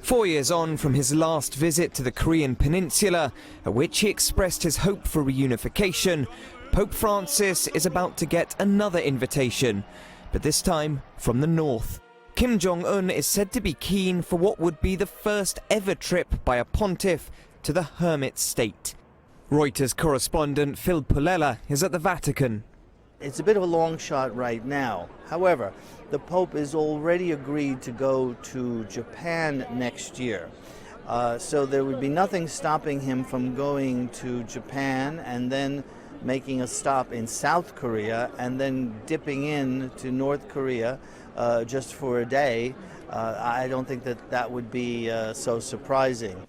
4 years on from his last visit to the Korean peninsula, at which he expressed his hope for reunification, Pope Francis is about to get another invitation, but this time from the north. Jong Un is said to be keen for what would be the first ever trip by a pontiff to the hermit state. Reuters correspondent Phil Pulela is at the Vatican. It's a bit of a long shot right now. However, the Pope is already agreed to go to Japan next year. So there would be nothing stopping him from going to Japan and then making a stop in South Korea and then dipping in to North Korea just for a day. I don't think that would be so surprising.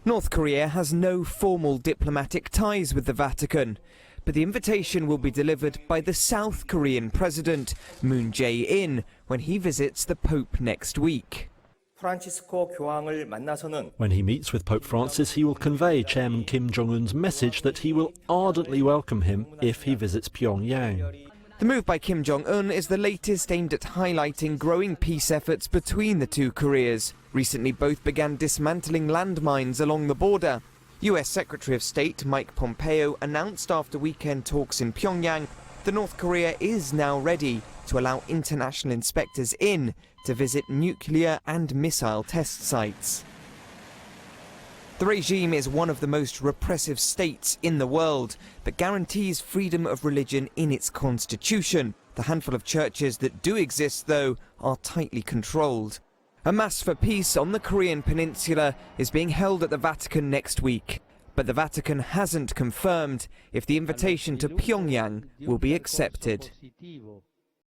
North Korea has no formal diplomatic ties with the Vatican, but the invitation will be delivered by the South Korean President, Moon Jae-in, when he visits the Pope next week. When he meets with Pope Francis, he will convey Chairman Kim Jong Un's message that he will ardently welcome him if he visits Pyongyang. The move by Kim Jong Un is the latest aimed at highlighting growing peace efforts between the two Koreas. Recently, both began dismantling landmines along the border. US Secretary of State Mike Pompeo announced after weekend talks in Pyongyang that North Korea is now ready to allow international inspectors in to visit nuclear and missile test sites. The regime is one of the most repressive states in the world, but guarantees freedom of religion in its constitution. The handful of churches that do exist, though, are tightly controlled. A Mass for Peace on the Korean peninsula is being held at the Vatican next week, but the Vatican hasn't confirmed if the invitation to Pyongyang will be accepted.